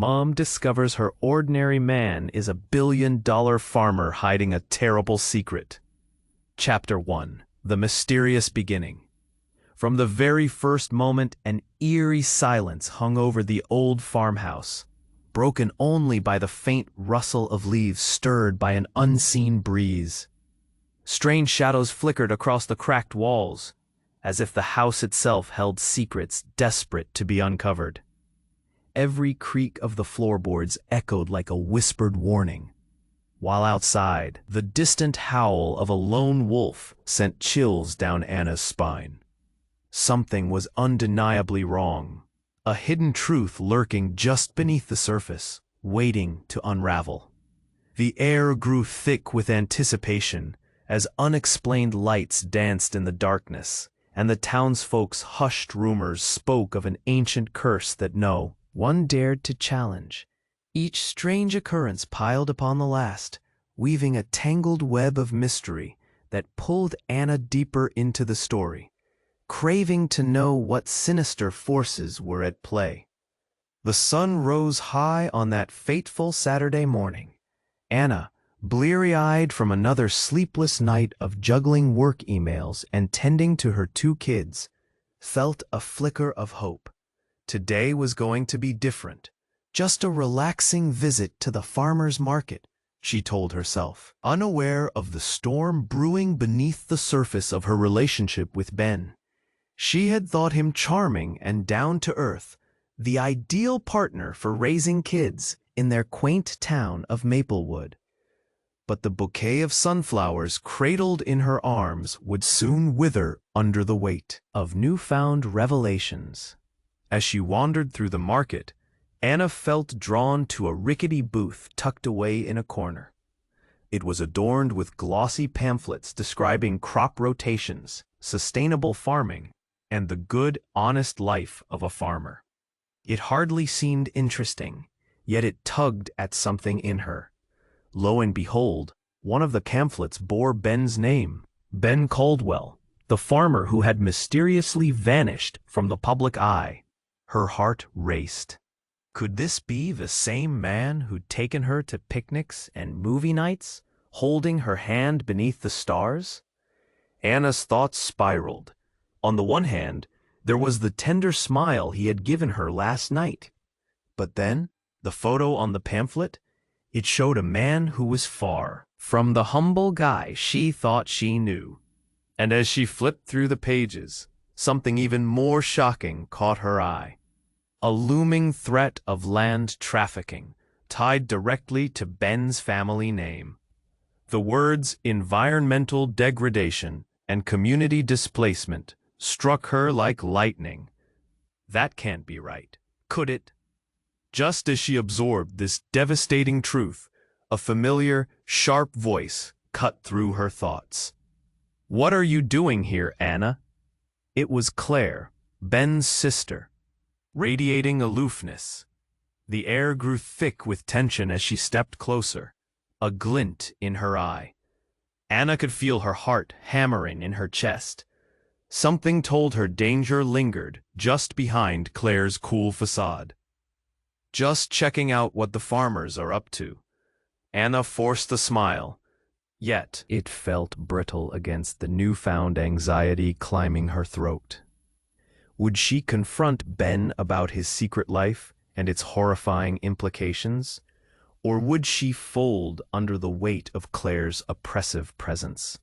Mom discovers her ordinary man is a billion-dollar farmer hiding a terrible secret. Chapter 1. The Mysterious Beginning. From the very first moment, an eerie silence hung over the old farmhouse, broken only by the faint rustle of leaves stirred by an unseen breeze. Strange shadows flickered across the cracked walls, as if the house itself held secrets desperate to be uncovered. Every creak of the floorboards echoed like a whispered warning, while outside, the distant howl of a lone wolf sent chills down Anna's spine. Something was undeniably wrong, a hidden truth lurking just beneath the surface, waiting to unravel. The air grew thick with anticipation as unexplained lights danced in the darkness, and the townsfolk's hushed rumors spoke of an ancient curse that no one dared to challenge. Each strange occurrence piled upon the last, weaving a tangled web of mystery that pulled Anna deeper into the story, craving to know what sinister forces were at play. The sun rose high on that fateful Saturday morning. Anna, bleary-eyed from another sleepless night of juggling work emails and tending to her 2 kids, felt a flicker of hope. Today was going to be different. Just a relaxing visit to the farmer's market, she told herself, unaware of the storm brewing beneath the surface of her relationship with Ben. She had thought him charming and down-to-earth, the ideal partner for raising kids in their quaint town of Maplewood. But the bouquet of sunflowers cradled in her arms would soon wither under the weight of newfound revelations. As she wandered through the market, Anna felt drawn to a rickety booth tucked away in a corner. It was adorned with glossy pamphlets describing crop rotations, sustainable farming, and the good, honest life of a farmer. It hardly seemed interesting, yet it tugged at something in her. Lo and behold, one of the pamphlets bore Ben's name, Ben Caldwell, the farmer who had mysteriously vanished from the public eye. Her heart raced. Could this be the same man who'd taken her to picnics and movie nights, holding her hand beneath the stars? Anna's thoughts spiraled. On the one hand, there was the tender smile he had given her last night. But then, the photo on the pamphlet, it showed a man who was far from the humble guy she thought she knew. And as she flipped through the pages, something even more shocking caught her eye. A looming threat of land trafficking, tied directly to Ben's family name. The words environmental degradation and community displacement struck her like lightning. That can't be right, could it? Just as she absorbed this devastating truth, a familiar, sharp voice cut through her thoughts. "What are you doing here, Anna?" It was Claire, Ben's sister, radiating aloofness. The air grew thick with tension as she stepped closer, a glint in her eye. Anna could feel her heart hammering in her chest. Something told her danger lingered just behind Claire's cool facade. "Just checking out what the farmers are up to." Anna forced a smile, yet it felt brittle against the newfound anxiety climbing her throat. Would she confront Ben about his secret life and its horrifying implications, or would she fold under the weight of Claire's oppressive presence?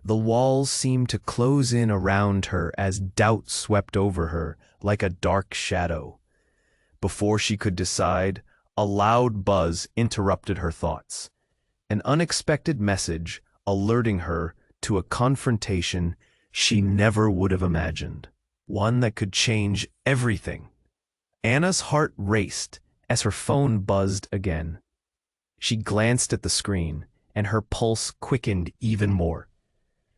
The walls seemed to close in around her as doubt swept over her like a dark shadow. Before she could decide, a loud buzz interrupted her thoughts. An unexpected message alerting her to a confrontation she never would have imagined. One that could change everything. Anna's heart raced as her phone buzzed again. She glanced at the screen, and her pulse quickened even more.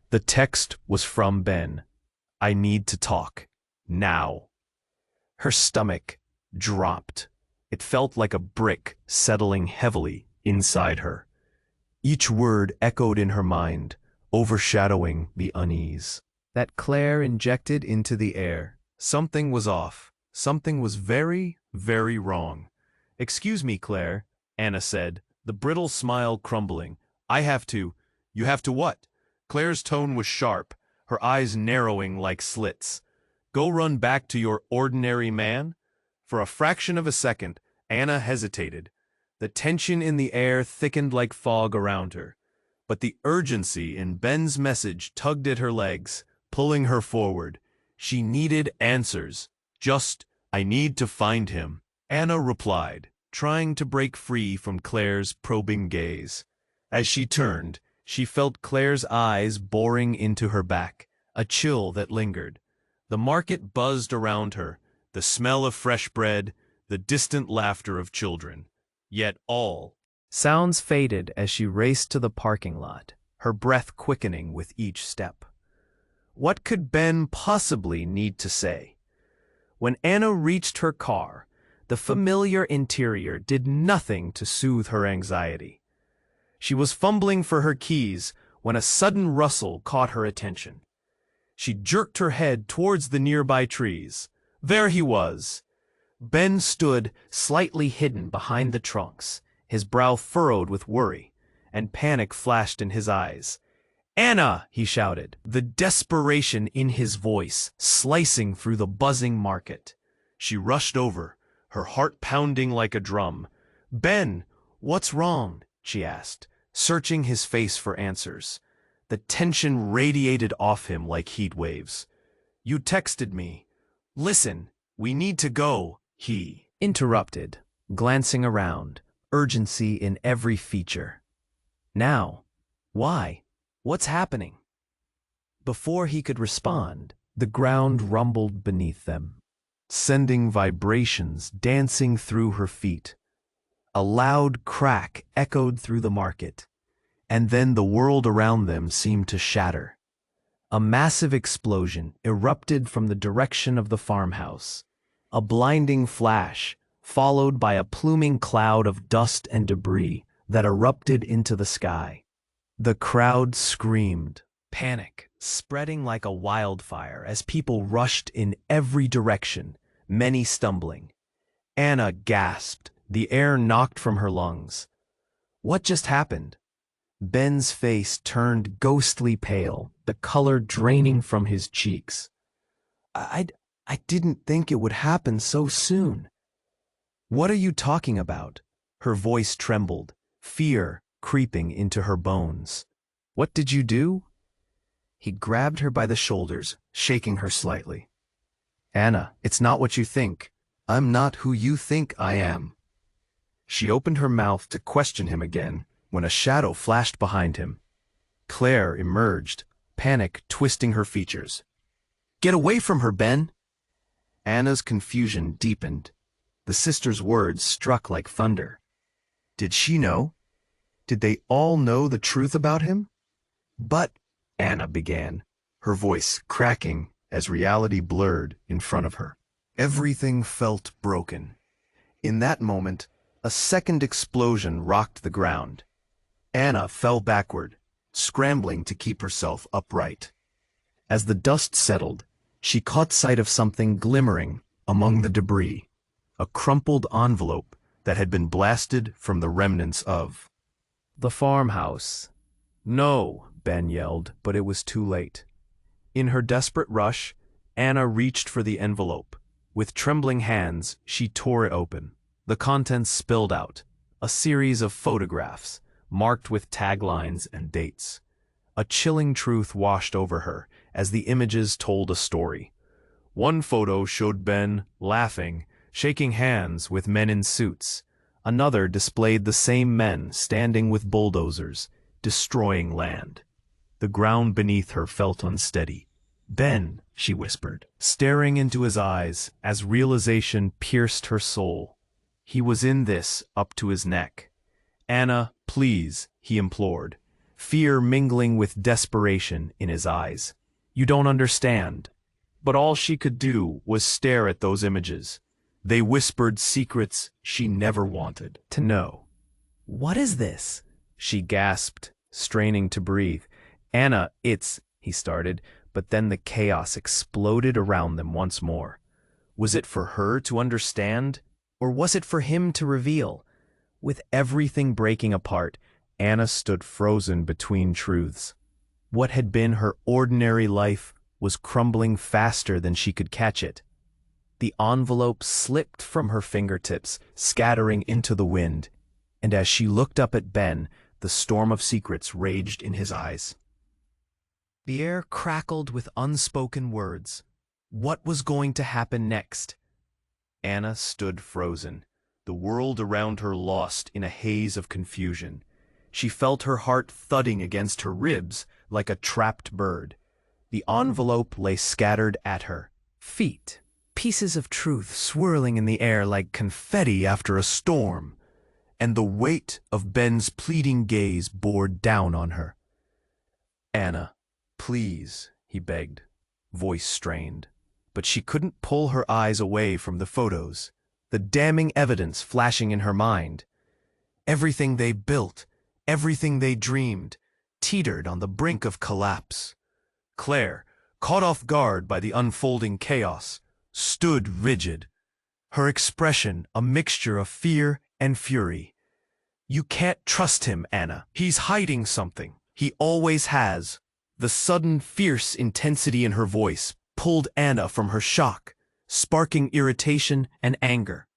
The text was from Ben. "I need to talk. Now." Her stomach dropped. It felt like a brick settling heavily inside her. Each word echoed in her mind, overshadowing the unease that Claire injected into the air. Something was off. Something was very, very wrong. "Excuse me, Claire," Anna said, the brittle smile crumbling. "I have to—" "You have to what?" Claire's tone was sharp, her eyes narrowing like slits. "Go run back to your ordinary man?" For a fraction of a second, Anna hesitated. The tension in the air thickened like fog around her. But the urgency in Ben's message tugged at her legs, pulling her forward. She needed answers. Just, "I need to find him," Anna replied, trying to break free from Claire's probing gaze. As she turned, she felt Claire's eyes boring into her back, a chill that lingered. The market buzzed around her, the smell of fresh bread, the distant laughter of children. Yet all sounds faded as she raced to the parking lot, her breath quickening with each step. What could Ben possibly need to say? When Anna reached her car, the familiar interior did nothing to soothe her anxiety. She was fumbling for her keys when a sudden rustle caught her attention. She jerked her head towards the nearby trees. There he was. Ben stood slightly hidden behind the trunks, his brow furrowed with worry, and panic flashed in his eyes. "Anna!" he shouted, the desperation in his voice slicing through the buzzing market. She rushed over, her heart pounding like a drum. "Ben, what's wrong?" she asked, searching his face for answers. The tension radiated off him like heat waves. "You texted me. Listen, we need to go," he interrupted, glancing around, urgency in every feature. "Now? Why? What's happening?" Before he could respond, the ground rumbled beneath them, sending vibrations dancing through her feet. A loud crack echoed through the market, and then the world around them seemed to shatter. A massive explosion erupted from the direction of the farmhouse, a blinding flash, followed by a pluming cloud of dust and debris that erupted into the sky. The crowd screamed, panic spreading like a wildfire as people rushed in every direction, many stumbling. Anna gasped, the air knocked from her lungs. What just happened? Ben's face turned ghostly pale, the color draining from his cheeks. I didn't think it would happen so soon." "What are you talking about?" Her voice trembled, fear creeping into her bones. "What did you do?" He grabbed her by the shoulders, shaking her slightly. "Anna, it's not what you think. I'm not who you think I am." She opened her mouth to question him again when a shadow flashed behind him. Claire emerged, panic twisting her features. "Get away from her, Ben!" Anna's confusion deepened. The sisters' words struck like thunder. Did she know? Did they all know the truth about him? "But," Anna began, her voice cracking as reality blurred in front of her. Everything felt broken. In that moment, a second explosion rocked the ground. Anna fell backward, scrambling to keep herself upright. As the dust settled, she caught sight of something glimmering among the debris, a crumpled envelope that had been blasted from the remnants of the farmhouse. "No," Ben yelled, but it was too late. In her desperate rush, Anna reached for the envelope. With trembling hands, she tore it open. The contents spilled out, a series of photographs, marked with taglines and dates. A chilling truth washed over her as the images told a story. One photo showed Ben laughing, shaking hands with men in suits. Another displayed the same men standing with bulldozers, destroying land. The ground beneath her felt unsteady. "Ben," she whispered, staring into his eyes as realization pierced her soul. He was in this up to his neck. "Anna, please," he implored, fear mingling with desperation in his eyes. "You don't understand." But all she could do was stare at those images. They whispered secrets she never wanted to know. "What is this?" she gasped, straining to breathe. "Anna, he started, but then the chaos exploded around them once more. Was it for her to understand? Or was it for him to reveal? With everything breaking apart, Anna stood frozen between truths. What had been her ordinary life was crumbling faster than she could catch it. The envelope slipped from her fingertips, scattering into the wind, and as she looked up at Ben, the storm of secrets raged in his eyes. The air crackled with unspoken words. What was going to happen next? Anna stood frozen, the world around her lost in a haze of confusion. She felt her heart thudding against her ribs like a trapped bird. The envelope lay scattered at her feet, pieces of truth swirling in the air like confetti after a storm, and the weight of Ben's pleading gaze bore down on her. "Anna, please," he begged, voice strained. But she couldn't pull her eyes away from the photos, the damning evidence flashing in her mind. Everything they built, everything they dreamed, teetered on the brink of collapse. Claire, caught off guard by the unfolding chaos, stood rigid, her expression a mixture of fear and fury. "You can't trust him, Anna. He's hiding something. He always has." The sudden fierce intensity in her voice pulled Anna from her shock, sparking irritation and anger.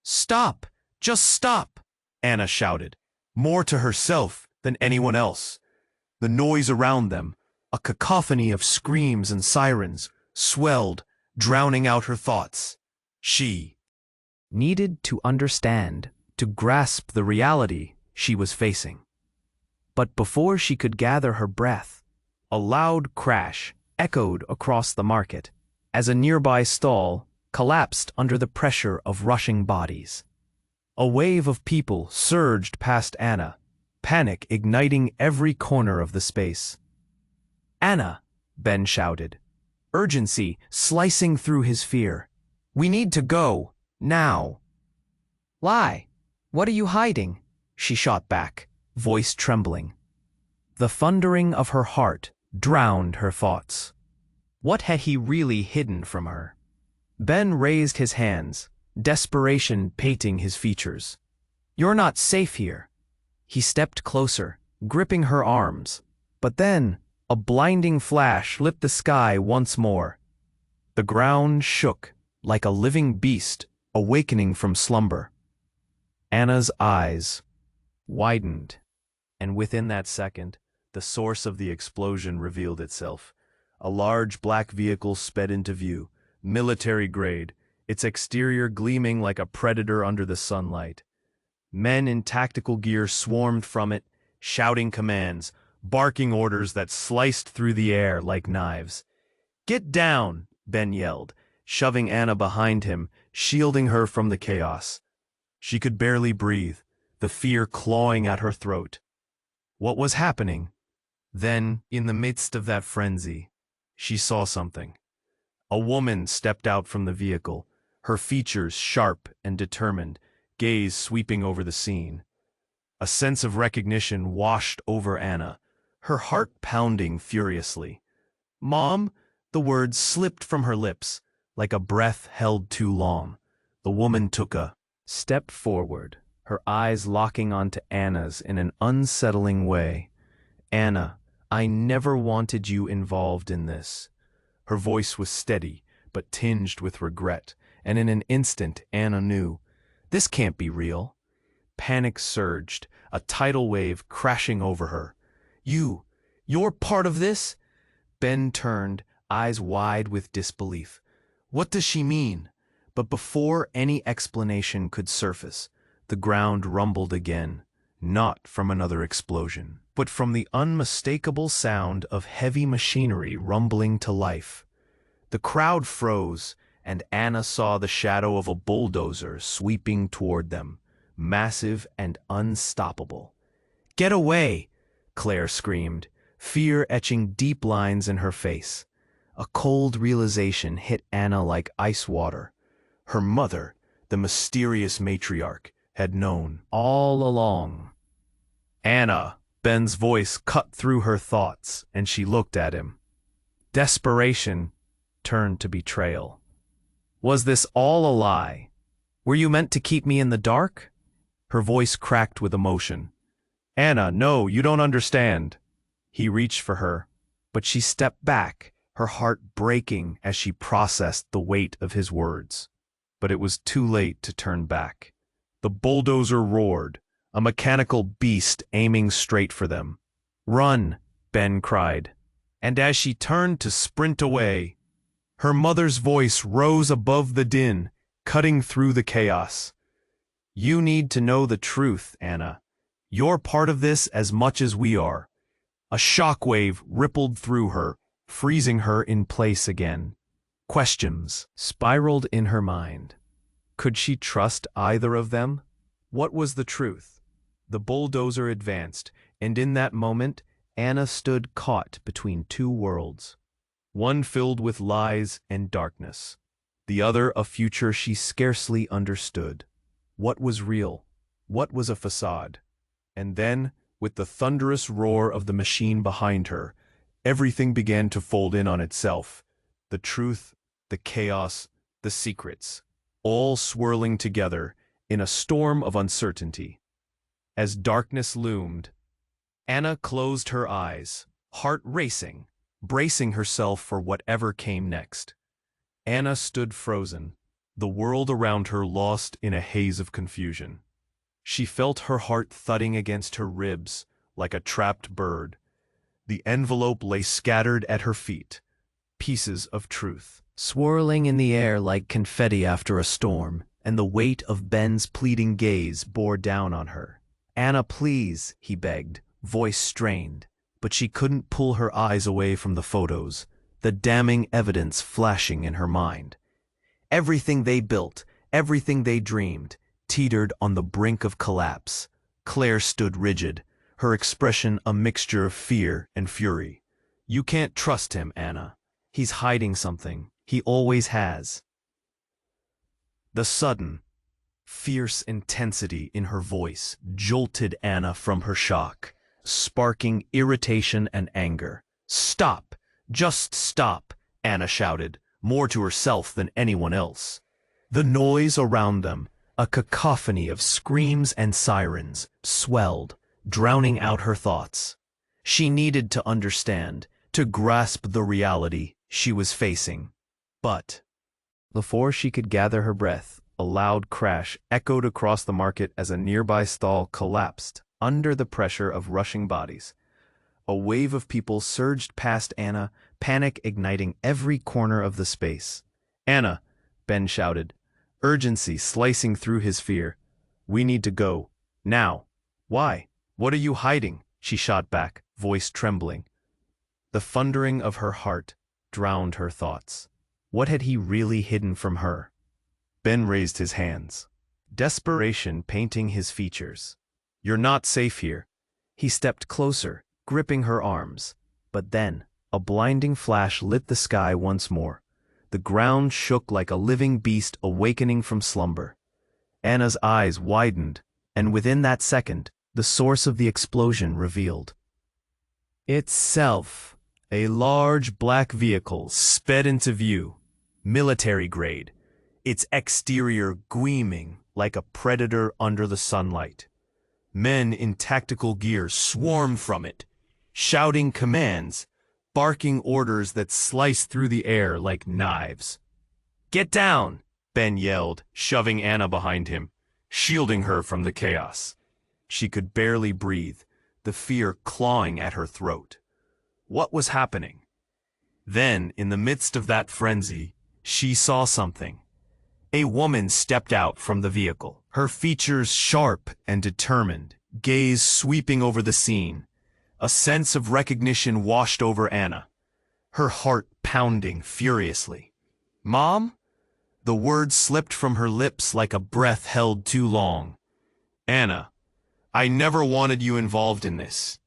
"Stop! Just stop!" Anna shouted, more to herself than anyone else. The noise around them, a cacophony of screams and sirens, swelled, drowning out her thoughts. She needed to understand, to grasp the reality she was facing. But before she could gather her breath, a loud crash echoed across the market as a nearby stall collapsed under the pressure of rushing bodies. A wave of people surged past Anna, panic igniting every corner of the space. "Anna," Ben shouted, urgency slicing through his fear. "We need to go, now." "Lie. What are you hiding?" she shot back, voice trembling. The thundering of her heart drowned her thoughts. What had he really hidden from her? Ben raised his hands, desperation painting his features. "You're not safe here." He stepped closer, gripping her arms, but then a blinding flash lit the sky once more. The ground shook like a living beast awakening from slumber. Anna's eyes widened, and within that second, the source of the explosion revealed itself. A large black vehicle sped into view, military grade, its exterior gleaming like a predator under the sunlight. Men in tactical gear swarmed from it, shouting commands, barking orders that sliced through the air like knives. "Get down!" Ben yelled, shoving Anna behind him, shielding her from the chaos. She could barely breathe, the fear clawing at her throat. What was happening? Then, in the midst of that frenzy, she saw something. A woman stepped out from the vehicle, her features sharp and determined, gaze sweeping over the scene. A sense of recognition washed over Anna, her heart pounding furiously. "Mom!" The words slipped from her lips, like a breath held too long. The woman took a step forward, her eyes locking onto Anna's in an unsettling way. "Anna, I never wanted you involved in this." Her voice was steady, but tinged with regret, and in an instant Anna knew, this can't be real. Panic surged, a tidal wave crashing over her. You're part of this?" Ben turned, eyes wide with disbelief. "What does she mean?" But before any explanation could surface, the ground rumbled again, not from another explosion, but from the unmistakable sound of heavy machinery rumbling to life. The crowd froze, and Anna saw the shadow of a bulldozer sweeping toward them, massive and unstoppable. "Get away!" Claire screamed, fear etching deep lines in her face. A cold realization hit Anna like ice water. Her mother, the mysterious matriarch, had known all along. "Anna!" Ben's voice cut through her thoughts, and she looked at him. Desperation turned to betrayal. Was this all a lie? Were you meant to keep me in the dark? Her voice cracked with emotion. Anna, no, you don't understand. He reached for her, but she stepped back, her heart breaking as she processed the weight of his words. But it was too late to turn back. The bulldozer roared, a mechanical beast aiming straight for them. Run, Ben cried. And as she turned to sprint away, her mother's voice rose above the din, cutting through the chaos. You need to know the truth, Anna. You're part of this as much as we are. A shockwave rippled through her, freezing her in place again. Questions spiraled in her mind. Could she trust either of them? What was the truth? The bulldozer advanced, and in that moment, Anna stood caught between two worlds. One filled with lies and darkness, the other a future she scarcely understood. What was real? What was a facade? And then, with the thunderous roar of the machine behind her, everything began to fold in on itself. The truth, the chaos, the secrets, all swirling together in a storm of uncertainty. As darkness loomed, Anna closed her eyes, heart racing, bracing herself for whatever came next. Anna stood frozen, the world around her lost in a haze of confusion. She felt her heart thudding against her ribs like a trapped bird. The envelope lay scattered at her feet, pieces of truth, swirling in the air like confetti after a storm, and the weight of Ben's pleading gaze bore down on her. Anna, please, he begged, voice strained, but she couldn't pull her eyes away from the photos, the damning evidence flashing in her mind. Everything they built, everything they dreamed, teetered on the brink of collapse. Claire stood rigid, her expression a mixture of fear and fury. You can't trust him, Anna. He's hiding something. He always has. The sudden, fierce intensity in her voice jolted Anna from her shock, sparking irritation and anger. Stop! Just stop! Anna shouted, more to herself than anyone else. The noise around them, a cacophony of screams and sirens, swelled, drowning out her thoughts. She needed to understand, to grasp the reality she was facing. But before she could gather her breath, a loud crash echoed across the market as a nearby stall collapsed under the pressure of rushing bodies. A wave of people surged past Anna, panic igniting every corner of the space. Anna, Ben shouted, urgency slicing through his fear. We need to go. Now. Why? What are you hiding? She shot back, voice trembling. The thundering of her heart drowned her thoughts. What had he really hidden from her? Ben raised his hands, desperation painting his features. You're not safe here. He stepped closer, gripping her arms. But then, a blinding flash lit the sky once more. The ground shook like a living beast awakening from slumber. Anna's eyes widened, and within that second, the source of the explosion revealed itself. A large black vehicle sped into view, military grade, its exterior gleaming like a predator under the sunlight. Men in tactical gear swarmed from it, shouting commands, barking orders that sliced through the air like knives. Get down, Ben yelled, shoving Anna behind him, shielding her from the chaos. She could barely breathe, the fear clawing at her throat. What was happening? Then, in the midst of that frenzy, she saw something. A woman stepped out from the vehicle, her features sharp and determined, gaze sweeping over the scene. A sense of recognition washed over Anna, her heart pounding furiously. Mom? The words slipped from her lips like a breath held too long. Anna, I never wanted you involved in this.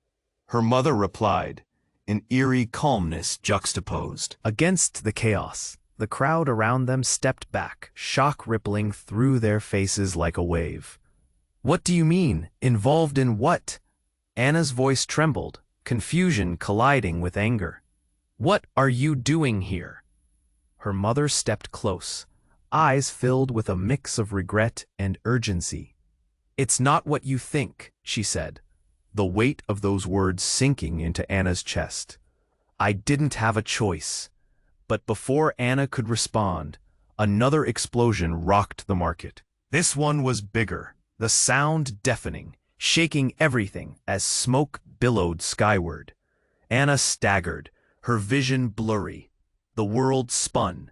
Her mother replied, an eerie calmness juxtaposed against the chaos. The crowd around them stepped back, shock rippling through their faces like a wave. What do you mean? Involved in what? Anna's voice trembled, confusion colliding with anger. What are you doing here? Her mother stepped close, eyes filled with a mix of regret and urgency. "It's not what you think," she said, the weight of those words sinking into Anna's chest. "I didn't have a choice." But before Anna could respond, another explosion rocked the market. This one was bigger, the sound deafening, shaking everything as smoke billowed skyward. Anna staggered, her vision blurry. The world spun.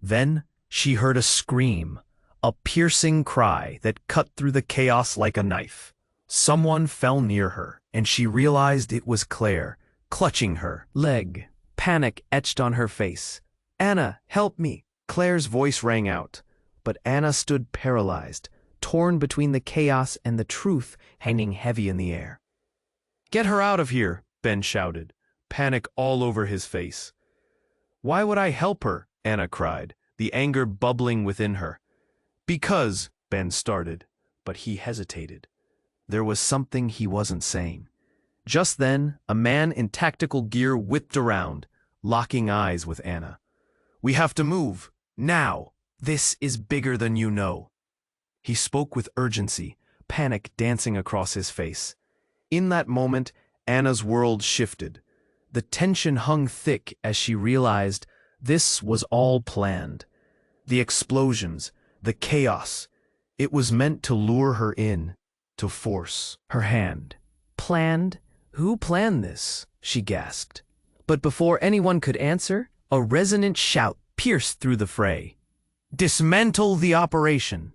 Then she heard a scream, a piercing cry that cut through the chaos like a knife. Someone fell near her, and she realized it was Claire, clutching her leg. Panic etched on her face. "Anna, help me!" Claire's voice rang out, but Anna stood paralyzed, torn between the chaos and the truth hanging heavy in the air. "Get her out of here!" Ben shouted, panic all over his face. "Why would I help her?" Anna cried, the anger bubbling within her. "Because," Ben started, but he hesitated. There was something he wasn't saying. Just then, a man in tactical gear whipped around, locking eyes with Anna. "We have to move, now! This is bigger than you know." He spoke with urgency, panic dancing across his face. In that moment, Anna's world shifted. The tension hung thick as she realized this was all planned. The explosions, the chaos, it was meant to lure her in, to force her hand. "Planned? Who planned this?" she gasped. But before anyone could answer, a resonant shout pierced through the fray. "Dismantle the operation!"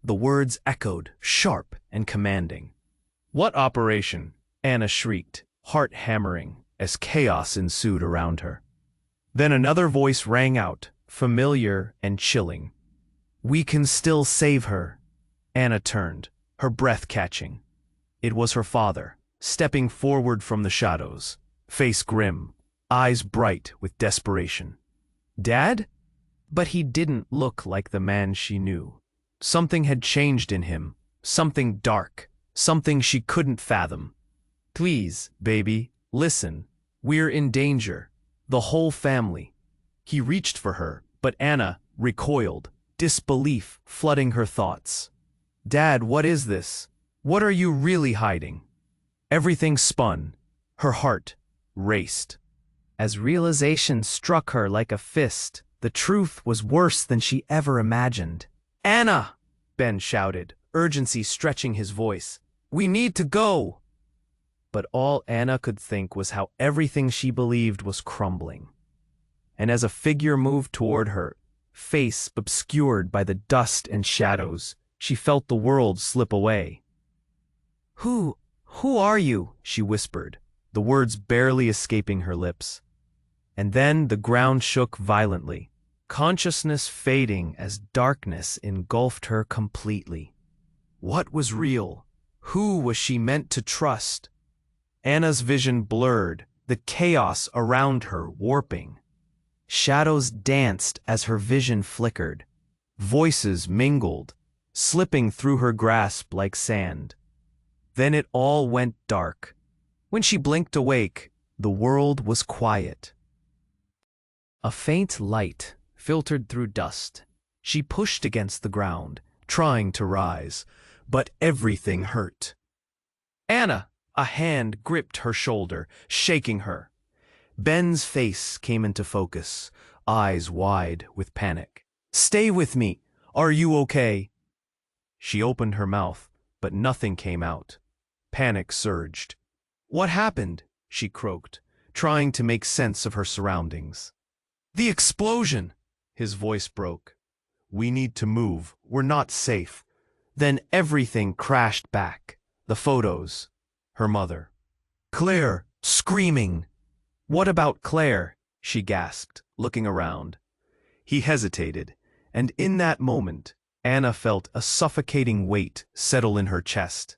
The words echoed, sharp and commanding. "What operation?" Anna shrieked, heart hammering, as chaos ensued around her. Then another voice rang out, familiar and chilling. "We can still save her." Anna turned, her breath catching. It was her father, stepping forward from the shadows, face grim, eyes bright with desperation. "Dad?" But he didn't look like the man she knew. Something had changed in him, something dark, something she couldn't fathom. "Please, baby, listen. We're in danger. The whole family." He reached for her, but Anna recoiled, disbelief flooding her thoughts. "Dad, what is this? What are you really hiding?" Everything spun. Her heart raced. As realization struck her like a fist, the truth was worse than she ever imagined. "Anna!" Ben shouted, urgency stretching his voice. "We need to go!" But all Anna could think was how everything she believed was crumbling. And as a figure moved toward her, face obscured by the dust and shadows, she felt the world slip away. Who are you?" she whispered, the words barely escaping her lips. And then the ground shook violently, consciousness fading as darkness engulfed her completely. What was real? Who was she meant to trust? Anna's vision blurred, the chaos around her warping. Shadows danced as her vision flickered. Voices mingled, slipping through her grasp like sand. Then it all went dark. When she blinked awake, the world was quiet. A faint light filtered through dust. She pushed against the ground, trying to rise, but everything hurt. "Anna!" A hand gripped her shoulder, shaking her. Ben's face came into focus, eyes wide with panic. "Stay with me. Are you okay?" She opened her mouth, but nothing came out. Panic surged. "What happened?" she croaked, trying to make sense of her surroundings. "The explosion!" His voice broke. "We need to move. We're not safe." Then everything crashed back. The photos. Her mother. Claire, screaming. "What about Claire?" she gasped, looking around. He hesitated, and in that moment, Anna felt a suffocating weight settle in her chest.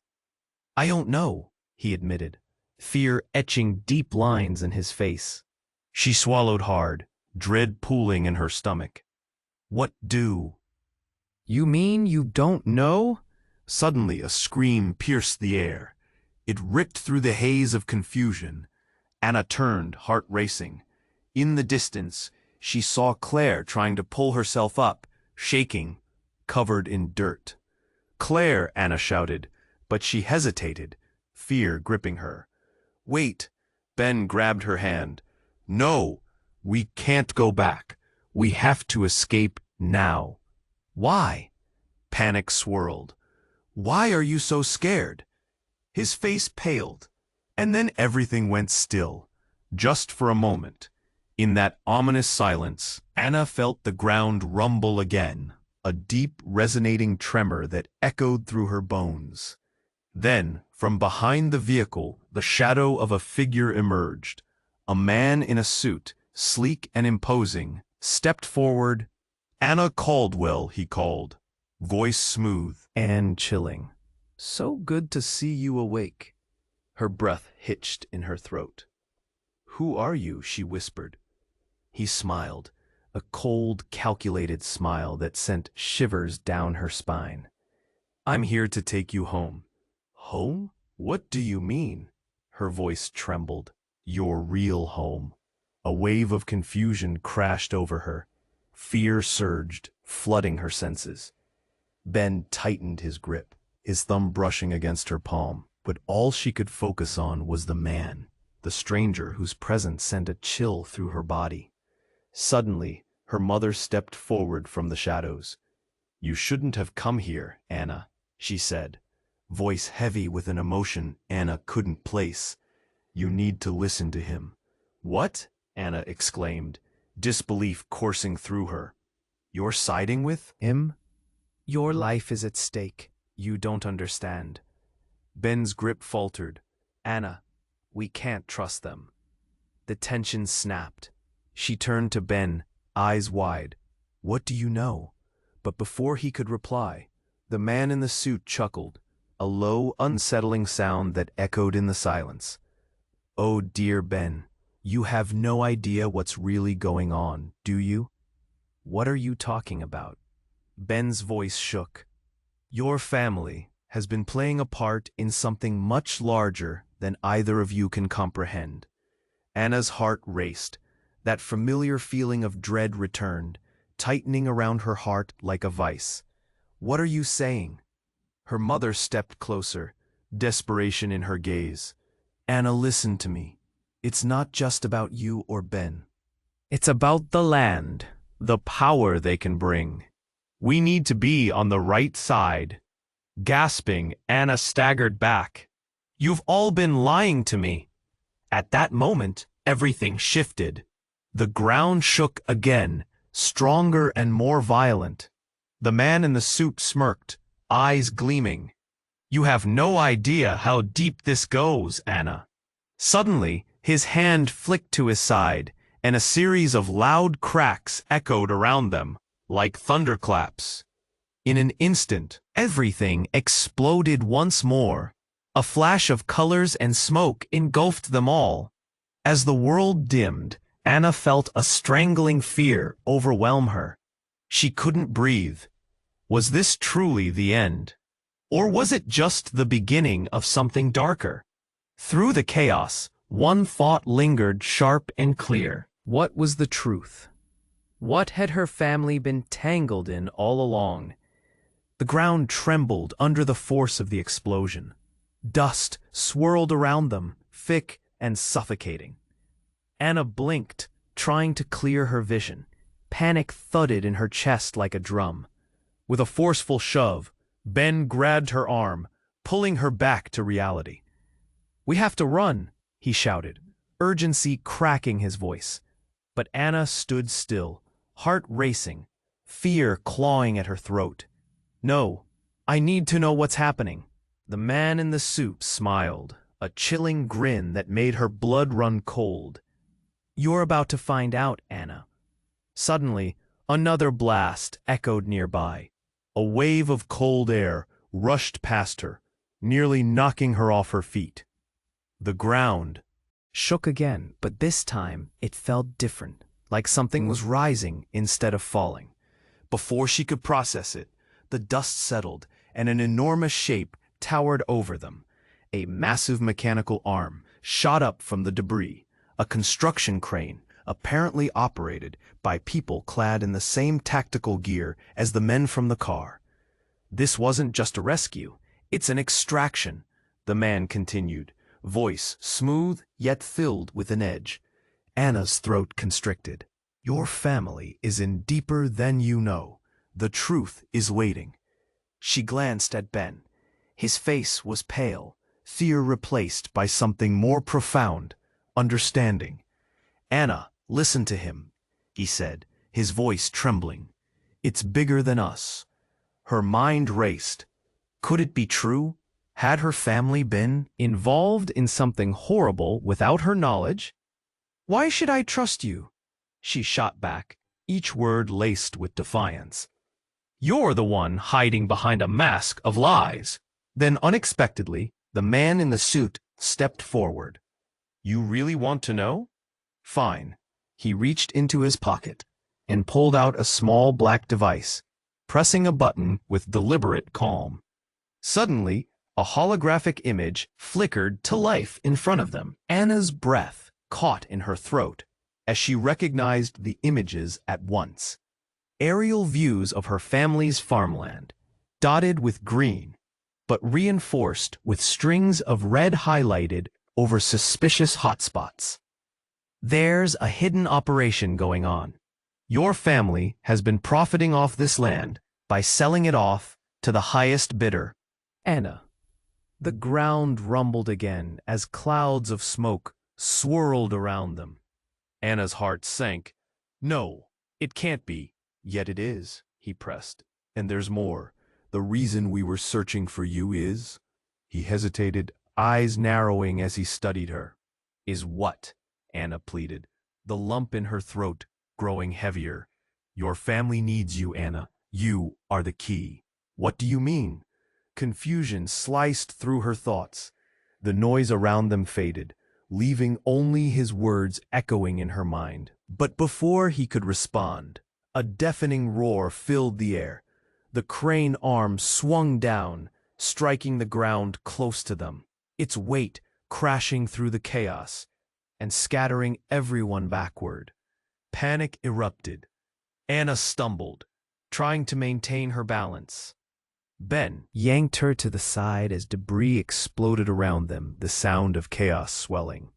"I don't know," he admitted, fear etching deep lines in his face. She swallowed hard, dread pooling in her stomach. "What do?" "You mean you don't know?" Suddenly a scream pierced the air. It ripped through the haze of confusion. Anna turned, heart racing. In the distance, she saw Claire trying to pull herself up, shaking, covered in dirt. "Claire," Anna shouted, but she hesitated, fear gripping her. "Wait." Ben grabbed her hand. "No, we can't go back. We have to escape now." "Why?" Panic swirled. "Why are you so scared?" His face paled, and then everything went still, just for a moment. In that ominous silence, Anna felt the ground rumble again, a deep, resonating tremor that echoed through her bones. Then, from behind the vehicle, the shadow of a figure emerged. A man in a suit, sleek and imposing, stepped forward. "Anna Caldwell," he called, voice smooth and chilling. "So good to see you awake." Her breath hitched in her throat. "Who are you?" she whispered. He smiled, a cold, calculated smile that sent shivers down her spine. "I'm here to take you home." "Home? What do you mean?" Her voice trembled. "Your real home." A wave of confusion crashed over her. Fear surged, flooding her senses. Ben tightened his grip, his thumb brushing against her palm, but all she could focus on was the man, the stranger whose presence sent a chill through her body. Suddenly, her mother stepped forward from the shadows. "You shouldn't have come here, Anna," she said, voice heavy with an emotion Anna couldn't place. "You need to listen to him." "What?" Anna exclaimed, disbelief coursing through her. "You're siding with him? Your life is at stake. You don't understand." Ben's grip faltered. "Anna, we can't trust them." The tension snapped. She turned to Ben, eyes wide. "What do you know?" But before he could reply, the man in the suit chuckled, a low, unsettling sound that echoed in the silence. "Oh dear Ben, you have no idea what's really going on, do you?" "What are you talking about?" Ben's voice shook. "Your family has been playing a part in something much larger than either of you can comprehend." Anna's heart raced. That familiar feeling of dread returned, tightening around her heart like a vice. "What are you saying?" Her mother stepped closer, desperation in her gaze. "Anna, listen to me. It's not just about you or Ben. It's about the land, the power they can bring. We need to be on the right side." Gasping, Anna staggered back. "You've all been lying to me." At that moment, everything shifted. The ground shook again, stronger and more violent. The man in the suit smirked, eyes gleaming. "You have no idea how deep this goes, Anna." Suddenly, his hand flicked to his side, and a series of loud cracks echoed around them, like thunderclaps. In an instant, everything exploded once more. A flash of colors and smoke engulfed them all. As the world dimmed, Anna felt a strangling fear overwhelm her. She couldn't breathe. Was this truly the end? Or was it just the beginning of something darker? Through the chaos, one thought lingered sharp and clear. What was the truth? What had her family been tangled in all along? The ground trembled under the force of the explosion. Dust swirled around them, thick and suffocating. Anna blinked, trying to clear her vision. Panic thudded in her chest like a drum. With a forceful shove, Ben grabbed her arm, pulling her back to reality. "We have to run," he shouted, urgency cracking his voice. But Anna stood still, heart racing, fear clawing at her throat. "No, I need to know what's happening." The man in the suit smiled, a chilling grin that made her blood run cold. "You're about to find out, Anna." Suddenly, another blast echoed nearby. A wave of cold air rushed past her, nearly knocking her off her feet. The ground shook again, but this time it felt different, like something was rising instead of falling. Before she could process it, the dust settled, and an enormous shape towered over them. A massive mechanical arm shot up from the debris, a construction crane, apparently operated by people clad in the same tactical gear as the men from the car. "This wasn't just a rescue, it's an extraction," the man continued, voice smooth yet filled with an edge. Anna's throat constricted. "Your family is in deeper than you know. The truth is waiting." She glanced at Ben. His face was pale, fear replaced by something more profound, understanding. "Anna, listen to him," he said, his voice trembling. "It's bigger than us." Her mind raced. Could it be true? Had her family been involved in something horrible without her knowledge? "Why should I trust you?" she shot back, each word laced with defiance. "You're the one hiding behind a mask of lies." Then unexpectedly, the man in the suit stepped forward. "You really want to know? Fine." He reached into his pocket and pulled out a small black device, pressing a button with deliberate calm. Suddenly, a holographic image flickered to life in front of them. Anna's breath caught in her throat as she recognized the images at once. Aerial views of her family's farmland, dotted with green, but reinforced with strings of red highlighted over suspicious hotspots. "There's a hidden operation going on. Your family has been profiting off this land by selling it off to the highest bidder." Anna. The ground rumbled again as clouds of smoke swirled around them. Anna's heart sank. "No, it can't be." "Yet it is," he pressed. "And there's more. The reason we were searching for you is—" He hesitated, eyes narrowing as he studied her. "Is what?" Anna pleaded, the lump in her throat growing heavier. "Your family needs you, Anna. You are the key." "What do you mean?" Confusion sliced through her thoughts. The noise around them faded, leaving only his words echoing in her mind. But before he could respond, a deafening roar filled the air. The crane arm swung down, striking the ground close to them, its weight crashing through the chaos and scattering everyone backward. Panic erupted. Anna stumbled, trying to maintain her balance. Ben yanked her to the side as debris exploded around them, the sound of chaos swelling.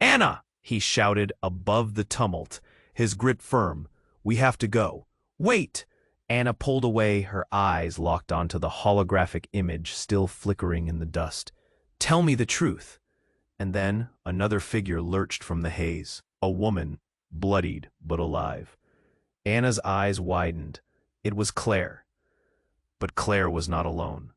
"Anna!" he shouted above the tumult, his grip firm. "We have to go." "Wait!" Anna pulled away, her eyes locked onto the holographic image still flickering in the dust. "Tell me the truth." And then another figure lurched from the haze, a woman, bloodied but alive. Anna's eyes widened. It was Claire. But Claire was not alone.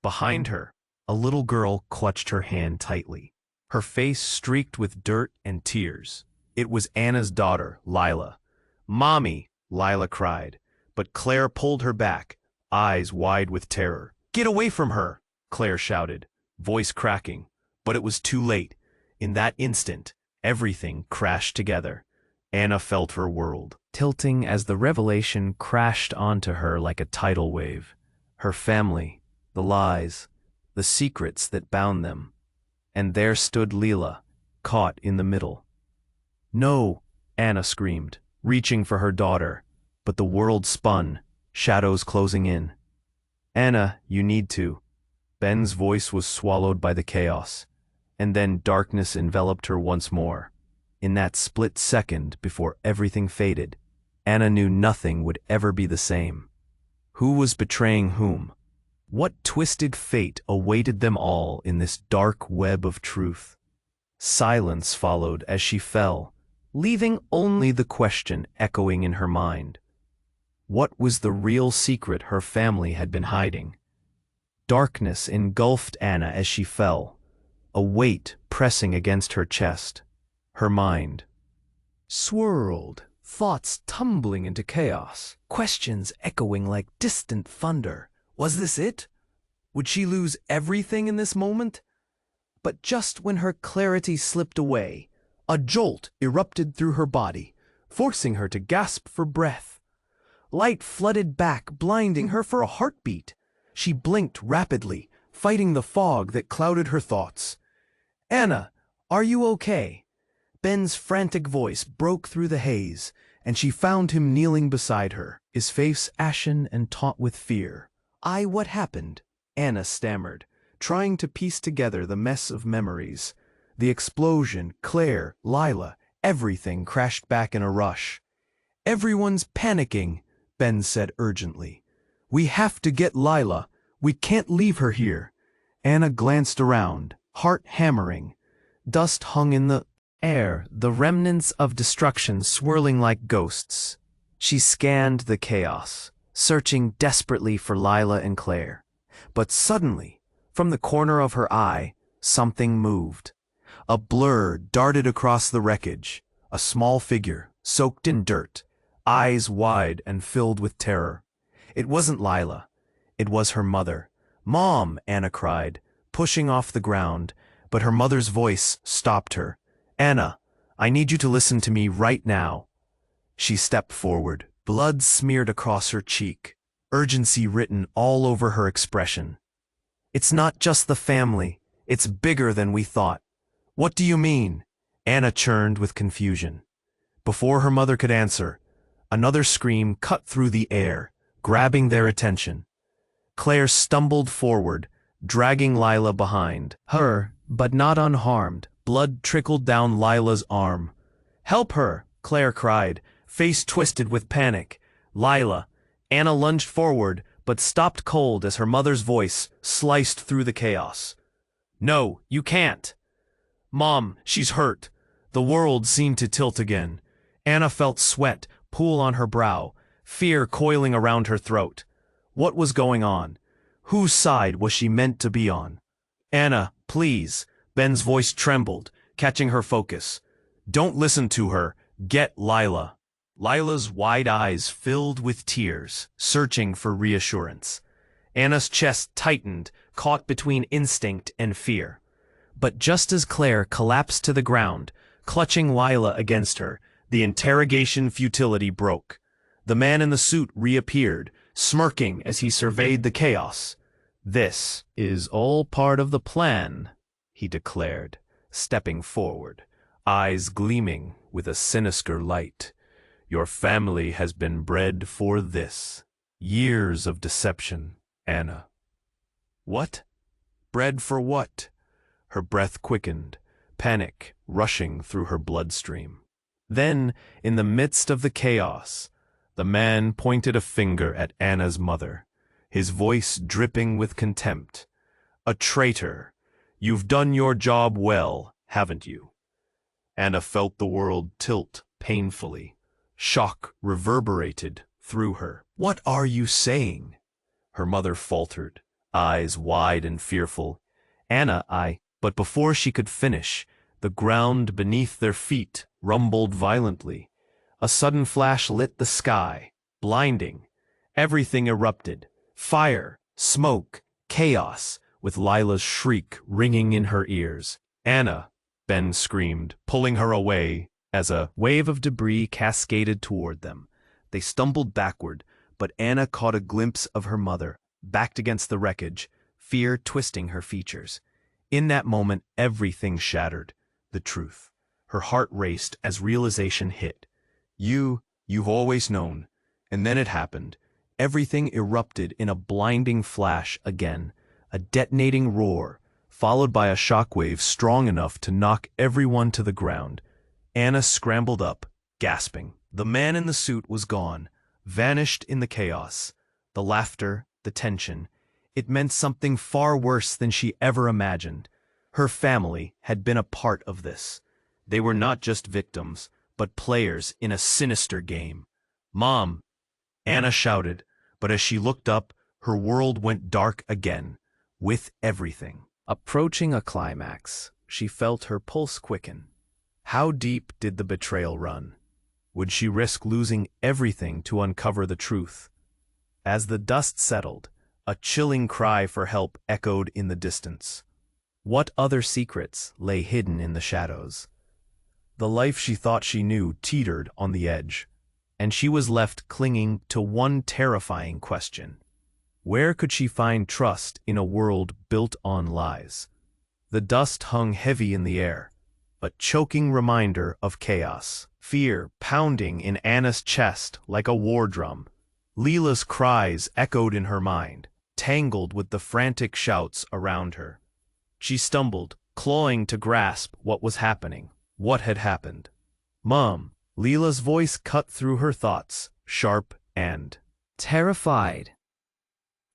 Behind her, a little girl clutched her hand tightly, her face streaked with dirt and tears. It was Anna's daughter, Lila. "Mommy!" Lila cried, but Claire pulled her back, eyes wide with terror. "Get away from her!" Claire shouted, voice cracking. But it was too late. In that instant, everything crashed together. Anna felt her world tilting as the revelation crashed onto her like a tidal wave. Her family, the lies, the secrets that bound them. And there stood Lila, caught in the middle. "No!" Anna screamed, reaching for her daughter, but the world spun, shadows closing in. "Anna, you need to." Ben's voice was swallowed by the chaos, and then darkness enveloped her once more. In that split second before everything faded, Anna knew nothing would ever be the same. Who was betraying whom? What twisted fate awaited them all in this dark web of truth? Silence followed as she fell, leaving only the question echoing in her mind. What was the real secret her family had been hiding? Darkness engulfed Anna as she fell, a weight pressing against her chest. Her mind swirled, thoughts tumbling into chaos, questions echoing like distant thunder. Was this it? Would she lose everything in this moment? But just when her clarity slipped away, a jolt erupted through her body, forcing her to gasp for breath. Light flooded back, blinding her for a heartbeat. She blinked rapidly, fighting the fog that clouded her thoughts. "Anna, are you okay?" Ben's frantic voice broke through the haze, and she found him kneeling beside her, his face ashen and taut with fear. What happened?" Anna stammered, trying to piece together the mess of memories. The explosion, Claire, Lila, everything crashed back in a rush. "Everyone's panicking," Ben said urgently. "We have to get Lila. We can't leave her here." Anna glanced around, heart hammering. Dust hung in the air, the remnants of destruction swirling like ghosts. She scanned the chaos, searching desperately for Lila and Claire. But suddenly, from the corner of her eye, something moved. A blur darted across the wreckage, a small figure, soaked in dirt, eyes wide and filled with terror. It wasn't Lila. It was her mother. "Mom!" Anna cried, pushing off the ground, but her mother's voice stopped her. "Anna, I need you to listen to me right now." She stepped forward, blood smeared across her cheek, urgency written all over her expression. "It's not just the family. It's bigger than we thought." "What do you mean?" Anna churned with confusion. Before her mother could answer, another scream cut through the air, grabbing their attention. Claire stumbled forward, dragging Lila behind her, but not unharmed. Blood trickled down Lila's arm. "Help her!" Claire cried, face twisted with panic. "Lila!" Anna lunged forward, but stopped cold as her mother's voice sliced through the chaos. "No, you can't!" "Mom, she's hurt." The world seemed to tilt again. Anna felt sweat pool on her brow, fear coiling around her throat. What was going on? Whose side was she meant to be on? "Anna, please." Ben's voice trembled, catching her focus. "Don't listen to her. Get Lila." Lila's wide eyes filled with tears, searching for reassurance. Anna's chest tightened, caught between instinct and fear. But just as Claire collapsed to the ground, clutching Lila against her, the interrogation futility broke. The man in the suit reappeared, smirking as he surveyed the chaos. "This is all part of the plan," he declared, stepping forward, eyes gleaming with a sinister light. "Your family has been bred for this. Years of deception, Anna." "What? Bred for what?" Her breath quickened, panic rushing through her bloodstream. Then, in the midst of the chaos, the man pointed a finger at Anna's mother, his voice dripping with contempt. "A traitor. You've done your job well, haven't you?" Anna felt the world tilt painfully. Shock reverberated through her. "What are you saying?" Her mother faltered, eyes wide and fearful. "Anna, But before she could finish, the ground beneath their feet rumbled violently. A sudden flash lit the sky, blinding. Everything erupted. Fire, smoke, chaos, with Lila's shriek ringing in her ears. "Anna!" Ben screamed, pulling her away as a wave of debris cascaded toward them. They stumbled backward, but Anna caught a glimpse of her mother, backed against the wreckage, fear twisting her features. In that moment, everything shattered. The truth. Her heart raced as realization hit. You've always known. And then it happened. Everything erupted in a blinding flash again, a detonating roar, followed by a shockwave strong enough to knock everyone to the ground. Anna scrambled up, gasping. The man in the suit was gone, vanished in the chaos. The laughter, the tension. It meant something far worse than she ever imagined. Her family had been a part of this. They were not just victims, but players in a sinister game. "Mom!" Anna shouted, but as she looked up, her world went dark again, with everything. Approaching a climax, she felt her pulse quicken. How deep did the betrayal run? Would she risk losing everything to uncover the truth? As the dust settled, a chilling cry for help echoed in the distance. What other secrets lay hidden in the shadows? The life she thought she knew teetered on the edge, and she was left clinging to one terrifying question. Where could she find trust in a world built on lies? The dust hung heavy in the air, a choking reminder of chaos. Fear pounding in Anna's chest like a war drum. Leela's cries echoed in her mind, tangled with the frantic shouts around her. She stumbled, clawing to grasp what was happening, what had happened. "Mom," Leela's voice cut through her thoughts, sharp and terrified.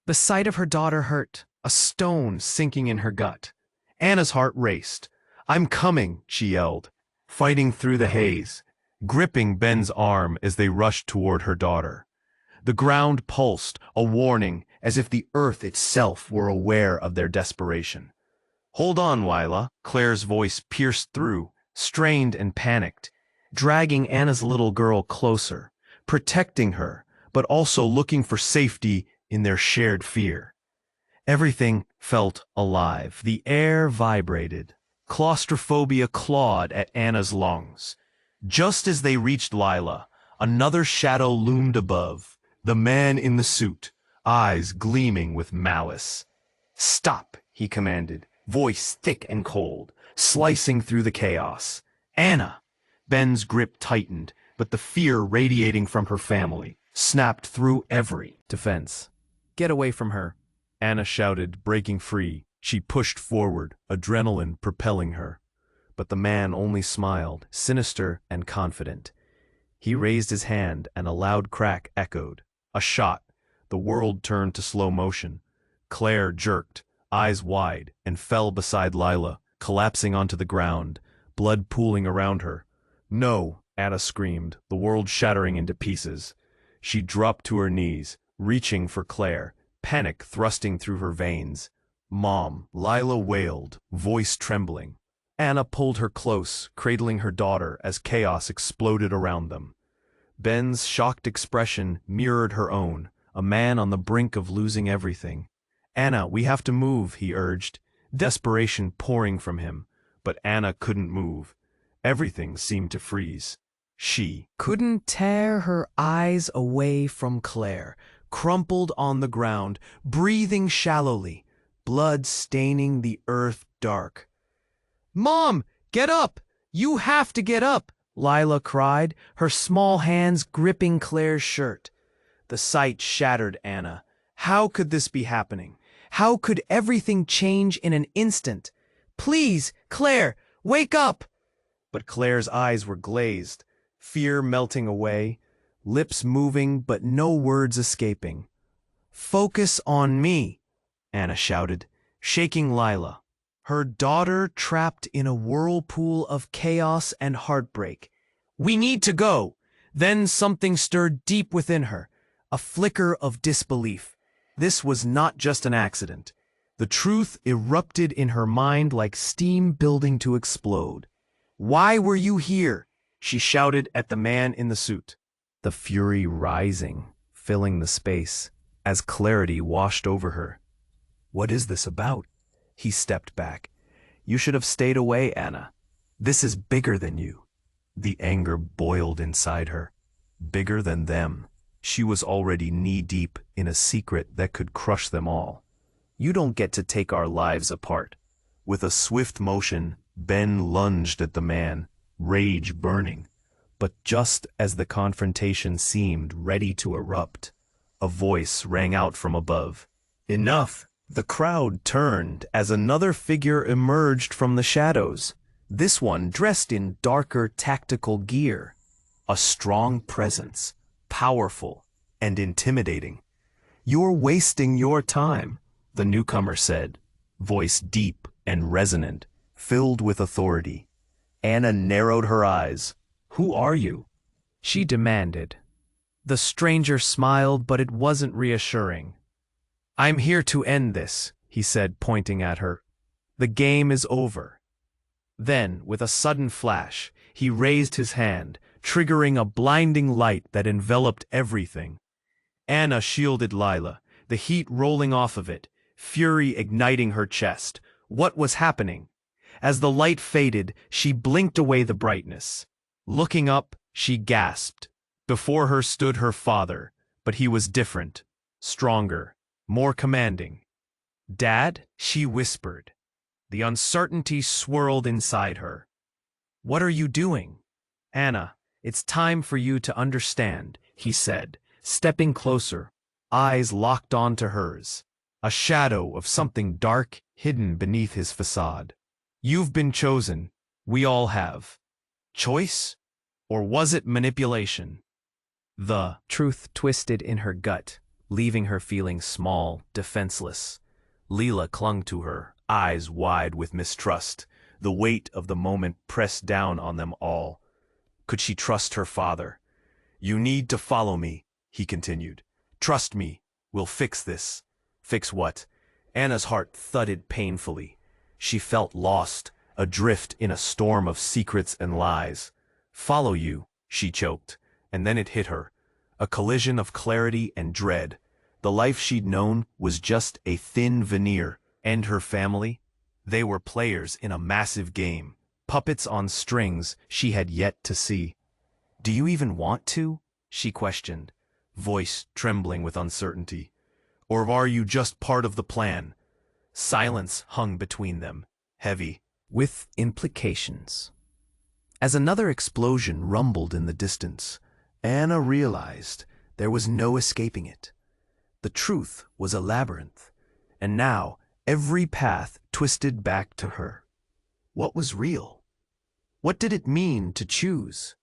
The sight of her daughter hurt, a stone sinking in her gut. Anna's heart raced. "I'm coming," she yelled, fighting through the haze, gripping Ben's arm as they rushed toward her daughter. The ground pulsed, a warning, as if the earth itself were aware of their desperation. "Hold on, Lila," Claire's voice pierced through, strained and panicked, dragging Anna's little girl closer, protecting her, but also looking for safety in their shared fear. Everything felt alive. The air vibrated. Claustrophobia clawed at Anna's lungs. Just as they reached Lila, another shadow loomed above, the man in the suit, eyes gleaming with malice. "Stop," he commanded, voice thick and cold, slicing through the chaos. "Anna!" Ben's grip tightened, but the fear radiating from her family snapped through every defense. "Get away from her," Anna shouted, breaking free. She pushed forward, adrenaline propelling her. But the man only smiled, sinister and confident. He raised his hand and a loud crack echoed. A shot. The world turned to slow motion. Claire jerked, eyes wide, and fell beside Lila, collapsing onto the ground, blood pooling around her. "No," Anna screamed, the world shattering into pieces. She dropped to her knees, reaching for Claire, panic thrusting through her veins. "Mom," Lila wailed, voice trembling. Anna pulled her close, cradling her daughter as chaos exploded around them. Ben's shocked expression mirrored her own, a man on the brink of losing everything. "Anna, we have to move," he urged, desperation pouring from him. But Anna couldn't move. Everything seemed to freeze. She couldn't tear her eyes away from Claire, crumpled on the ground, breathing shallowly, blood staining the earth dark. "Mom, get up! You have to get up!" Lila cried, her small hands gripping Claire's shirt. The sight shattered Anna. How could this be happening? How could everything change in an instant? "Please, Claire, wake up!" But Claire's eyes were glazed, fear melting away, lips moving but no words escaping. "Focus on me," Anna shouted, shaking Lila. Her daughter trapped in a whirlpool of chaos and heartbreak. "We need to go." Then something stirred deep within her, a flicker of disbelief. This was not just an accident. The truth erupted in her mind like steam building to explode. "Why were you here?" she shouted at the man in the suit. The fury rising, filling the space, as clarity washed over her. "What is this about?" He stepped back. "You should have stayed away, Anna. This is bigger than you." The anger boiled inside her. Bigger than them. She was already knee-deep in a secret that could crush them all. "You don't get to take our lives apart." With a swift motion, Ben lunged at the man, rage burning. But just as the confrontation seemed ready to erupt, a voice rang out from above. "Enough!" The crowd turned as another figure emerged from the shadows, this one dressed in darker tactical gear. A strong presence, powerful and intimidating. "You're wasting your time," the newcomer said, voice deep and resonant, filled with authority. Anna narrowed her eyes. "Who are you?" she demanded. The stranger smiled, but it wasn't reassuring. "I'm here to end this," he said, pointing at her. "The game is over." Then, with a sudden flash, he raised his hand, triggering a blinding light that enveloped everything. Anna shielded Lila, the heat rolling off of it, fury igniting her chest. What was happening? As the light faded, she blinked away the brightness. Looking up, she gasped. Before her stood her father, but he was different, stronger, more commanding. "Dad?" she whispered. The uncertainty swirled inside her. What are you doing? Anna, it's time for you to understand, he said, stepping closer, eyes locked onto hers, a shadow of something dark hidden beneath his facade. You've been chosen. We all have. Choice? Or was it manipulation? The truth twisted in her gut, leaving her feeling small, defenseless. Leela clung to her, eyes wide with mistrust, the weight of the moment pressed down on them all. Could she trust her father? You need to follow me, he continued. Trust me. We'll fix this. Fix what? Anna's heart thudded painfully. She felt lost, adrift in a storm of secrets and lies. Follow you, she choked, and then it hit her. A collision of clarity and dread. The life she'd known was just a thin veneer, and her family? They were players in a massive game, puppets on strings she had yet to see. Do you even want to? She questioned, voice trembling with uncertainty. Or are you just part of the plan? Silence hung between them, heavy, with implications. As another explosion rumbled in the distance, Anna realized there was no escaping it. The truth was a labyrinth, and now every path twisted back to her. What was real? What did it mean to choose?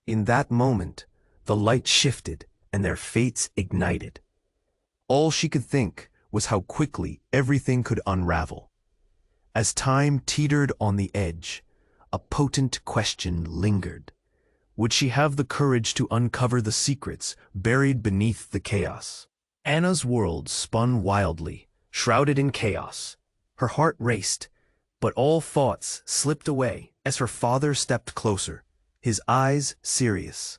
In that moment, the light shifted and their fates ignited. All she could think was how quickly everything could unravel. As time teetered on the edge, a potent question lingered. Would she have the courage to uncover the secrets buried beneath the chaos? Anna's world spun wildly, shrouded in chaos. Her heart raced, but all thoughts slipped away as her father stepped closer, his eyes serious.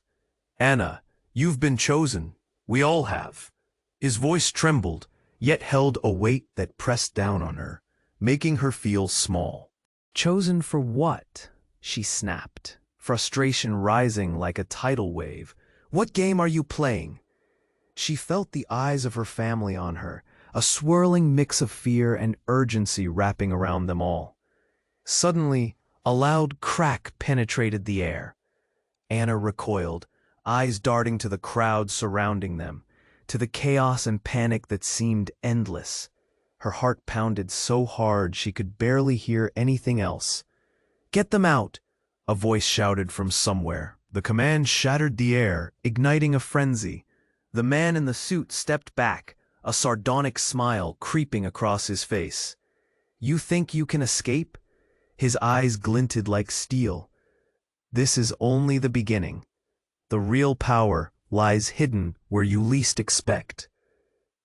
Anna, you've been chosen. We all have. His voice trembled, yet held a weight that pressed down on her, making her feel small. Chosen for what? She snapped, frustration rising like a tidal wave. What game are you playing? She felt the eyes of her family on her, a swirling mix of fear and urgency wrapping around them all. Suddenly, a loud crack penetrated the air. Anna recoiled, eyes darting to the crowd surrounding them, to the chaos and panic that seemed endless. Her heart pounded so hard she could barely hear anything else. "Get them out!" a voice shouted from somewhere. The command shattered the air, igniting a frenzy. The man in the suit stepped back, a sardonic smile creeping across his face. "You think you can escape?" His eyes glinted like steel. "This is only the beginning. The real power lies hidden where you least expect."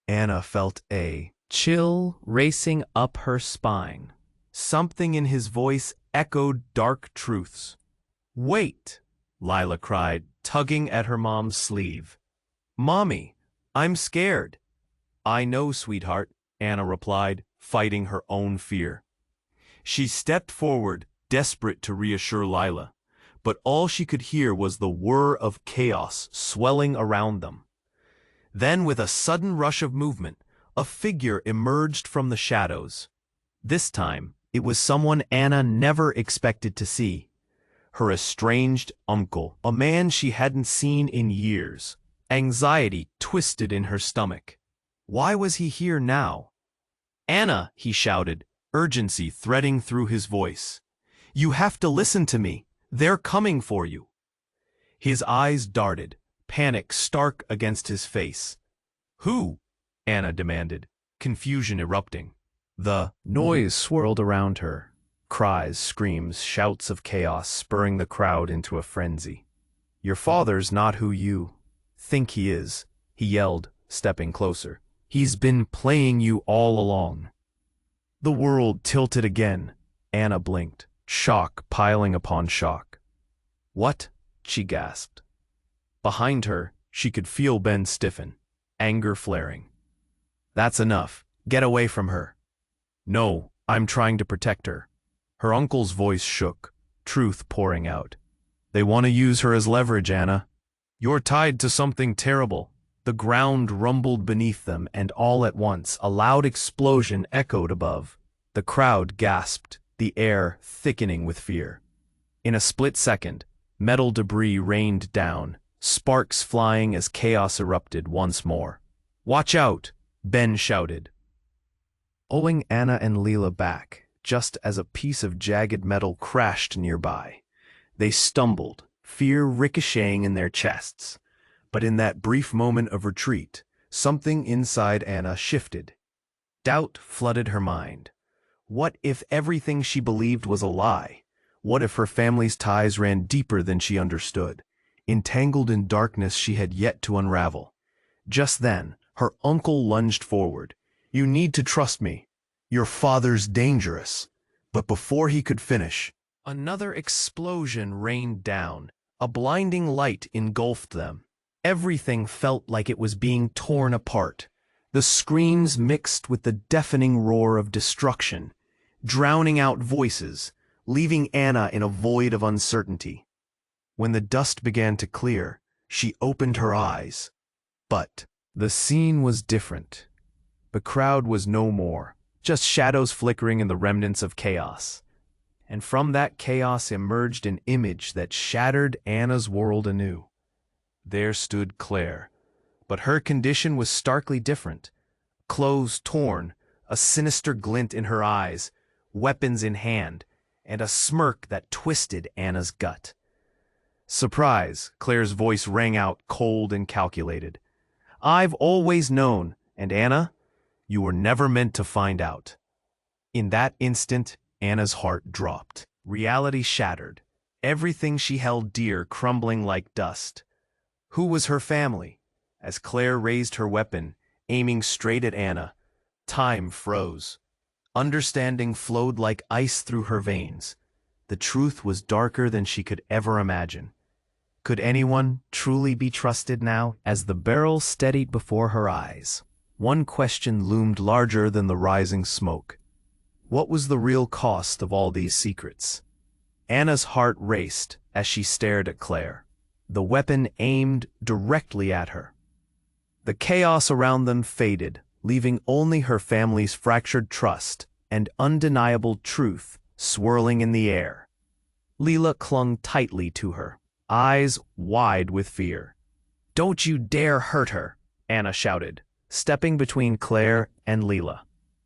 Anna felt a chill racing up her spine. Something in his voice echoed dark truths. "Wait!" Lila cried, tugging at her mom's sleeve. "Mommy, I'm scared." "I know, sweetheart," Anna replied, fighting her own fear. She stepped forward, desperate to reassure Lila, but all she could hear was the whir of chaos swelling around them. Then, with a sudden rush of movement, a figure emerged from the shadows. This time, it was someone Anna never expected to see. Her estranged uncle, a man she hadn't seen in years. Anxiety twisted in her stomach. Why was he here now? "Anna," he shouted, urgency threading through his voice. "You have to listen to me. They're coming for you." His eyes darted, panic stark against his face. "Who?" Anna demanded, confusion erupting. The noise swirled around her. Cries, screams, shouts of chaos spurring the crowd into a frenzy. "Your father's not who you think he is," he yelled, stepping closer. "He's been playing you all along." The world tilted again. Anna blinked, shock piling upon shock. "What?" she gasped. Behind her, she could feel Ben stiffen, anger flaring. "That's enough. Get away from her." "No, I'm trying to protect her." Her uncle's voice shook, truth pouring out. "They want to use her as leverage, Anna. You're tied to something terrible." The ground rumbled beneath them, and all at once a loud explosion echoed above. The crowd gasped, the air thickening with fear. In a split second, metal debris rained down, sparks flying as chaos erupted once more. "Watch out!" Ben shouted, pulling Anna and Leela back, just as a piece of jagged metal crashed nearby. They stumbled, fear ricocheting in their chests. But in that brief moment of retreat, something inside Anna shifted. Doubt flooded her mind. What if everything she believed was a lie? What if her family's ties ran deeper than she understood, entangled in darkness she had yet to unravel? Just then, her uncle lunged forward. "You need to trust me. Your father's dangerous." But before he could finish, another explosion rained down. A blinding light engulfed them. Everything felt like it was being torn apart. The screams mixed with the deafening roar of destruction, drowning out voices, leaving Anna in a void of uncertainty. When the dust began to clear, she opened her eyes. But the scene was different. The crowd was no more, just shadows flickering in the remnants of chaos. And from that chaos emerged an image that shattered Anna's world anew. There stood Claire, but her condition was starkly different. Clothes torn, a sinister glint in her eyes, weapons in hand, and a smirk that twisted Anna's gut. "Surprise," Claire's voice rang out cold and calculated. "I've always known, and Anna, you were never meant to find out." In that instant, Anna's heart dropped. Reality shattered, everything she held dear crumbling like dust. Who was her family? As Claire raised her weapon, aiming straight at Anna, time froze. Understanding flowed like ice through her veins. The truth was darker than she could ever imagine. Could anyone truly be trusted now? As the barrel steadied before her eyes, one question loomed larger than the rising smoke. What was the real cost of all these secrets? Anna's heart raced as she stared at Claire. The weapon aimed directly at her. The chaos around them faded, leaving only her family's fractured trust and undeniable truth swirling in the air. Leela clung tightly to her, eyes wide with fear. "Don't you dare hurt her," Anna shouted, stepping between Claire and Leela.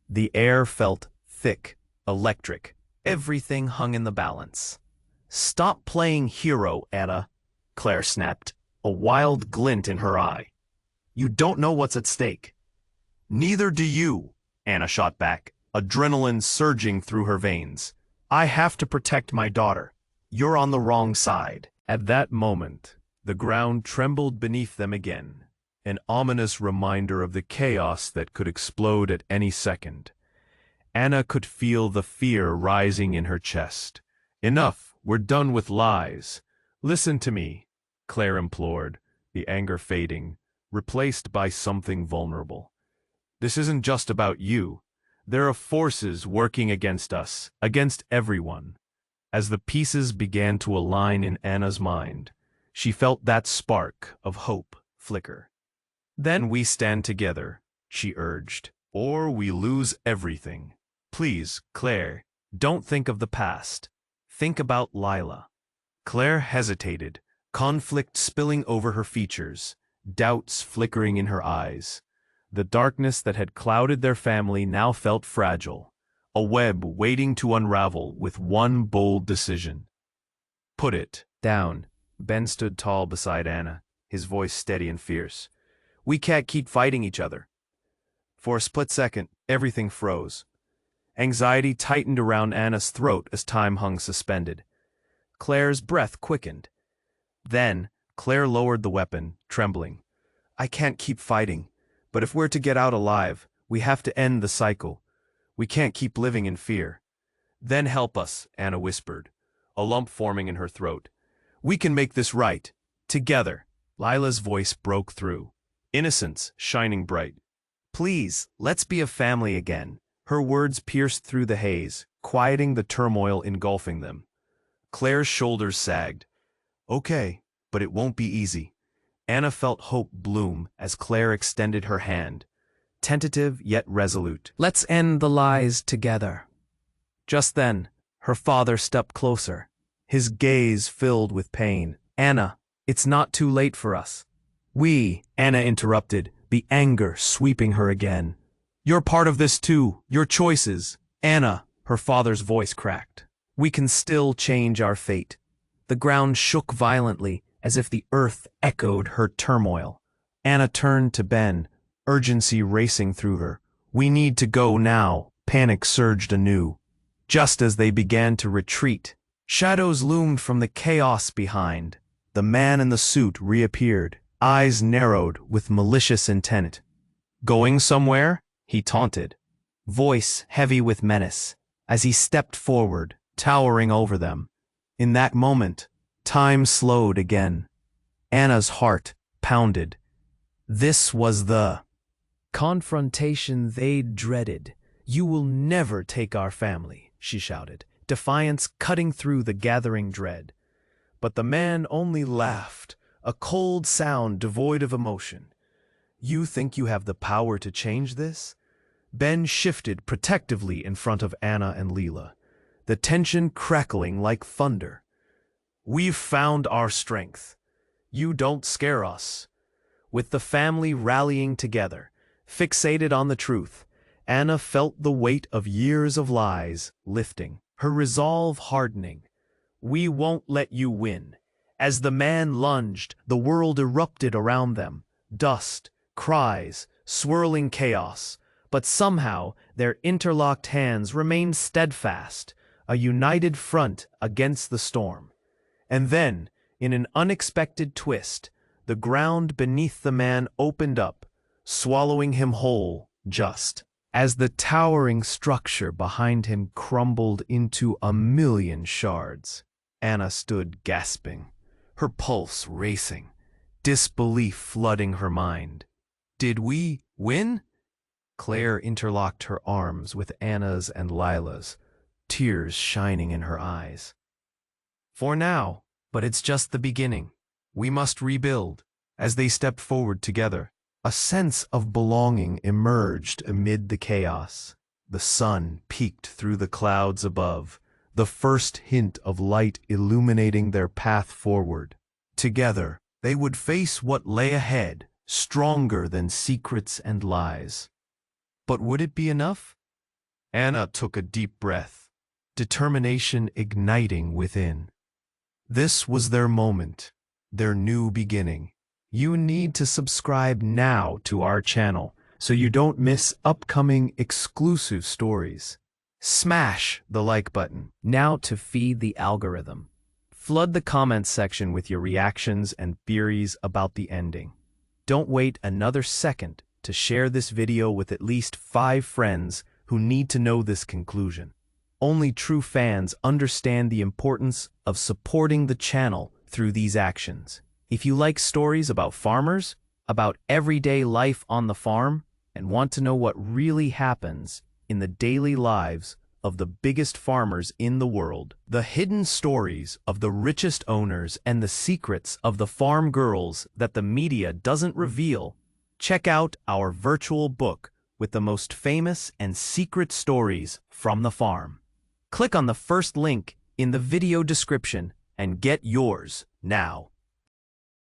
The air felt thick, electric. Everything hung in the balance. "Stop playing hero, Anna," Claire snapped, a wild glint in her eye. "You don't know what's at stake." "Neither do you," Anna shot back, adrenaline surging through her veins. "I have to protect my daughter. You're on the wrong side." At that moment, the ground trembled beneath them again, an ominous reminder of the chaos that could explode at any second. Anna could feel the fear rising in her chest. "Enough, we're done with lies. Listen to me," Claire implored, the anger fading, replaced by something vulnerable. "This isn't just about you. There are forces working against us, against everyone." As the pieces began to align in Anna's mind, she felt that spark of hope flicker. "Then we stand together," she urged, "or we lose everything. Please, Claire, don't think of the past. Think about Lila." Claire hesitated, conflict spilling over her features, doubts flickering in her eyes. The darkness that had clouded their family now felt fragile, a web waiting to unravel with one bold decision. "Put it down." Ben stood tall beside Anna, his voice steady and fierce. "We can't keep fighting each other." For a split second, everything froze. Anxiety tightened around Anna's throat as time hung suspended. Claire's breath quickened. Then, Claire lowered the weapon, trembling. "I can't keep fighting, but if we're to get out alive, we have to end the cycle. We can't keep living in fear." "Then help us," Anna whispered, a lump forming in her throat. "We can make this right. Together." Lila's voice broke through, innocence shining bright. "Please, let's be a family again." Her words pierced through the haze, quieting the turmoil engulfing them. Claire's shoulders sagged. "Okay, but it won't be easy." Anna felt hope bloom as Claire extended her hand, tentative yet resolute. "Let's end the lies together." Just then, her father stepped closer, his gaze filled with pain. "Anna, it's not too late for us." Anna interrupted, the anger sweeping her again. "You're part of this too, your choices." "Anna," her father's voice cracked. "We can still change our fate." The ground shook violently, as if the earth echoed her turmoil. Anna turned to Ben, urgency racing through her. "We need to go now." Panic surged anew. Just as they began to retreat, shadows loomed from the chaos behind. The man in the suit reappeared, eyes narrowed with malicious intent. "Going somewhere?" he taunted, voice heavy with menace, as he stepped forward, towering over them. In that moment, time slowed again. Anna's heart pounded. This was the confrontation they dreaded. "You will never take our family," she shouted, defiance cutting through the gathering dread. But the man only laughed, a cold sound devoid of emotion. "You think you have the power to change this?" Ben shifted protectively in front of Anna and Leela, the tension crackling like thunder. "We've found our strength. You don't scare us." With the family rallying together, fixated on the truth, Anna felt the weight of years of lies lifting, her resolve hardening. "We won't let you win." As the man lunged, the world erupted around them. Dust, cries, swirling chaos. But somehow their interlocked hands remained steadfast, a united front against the storm. And then, in an unexpected twist, the ground beneath the man opened up, swallowing him whole, just as the towering structure behind him crumbled into a million shards. Anna stood gasping, her pulse racing, disbelief flooding her mind. "Did we win?" Claire interlocked her arms with Anna's and Lila's, tears shining in her eyes. "For now, but it's just the beginning. We must rebuild." As they stepped forward together, a sense of belonging emerged amid the chaos. The sun peeked through the clouds above, the first hint of light illuminating their path forward. Together, they would face what lay ahead, stronger than secrets and lies. But would it be enough? Anna took a deep breath, determination igniting within. This was their moment, their new beginning. You need to subscribe now to our channel so you don't miss upcoming exclusive stories. Smash the like button now to feed the algorithm. Flood the comments section with your reactions and theories about the ending. Don't wait another second to share this video with at least 5 friends who need to know this conclusion. Only true fans understand the importance of supporting the channel through these actions. If you like stories about farmers, about everyday life on the farm, and want to know what really happens in the daily lives of the biggest farmers in the world, the hidden stories of the richest owners and the secrets of the farm girls that the media doesn't reveal, check out our virtual book with the most famous and secret stories from the farm. Click on the first link in the video description and get yours now.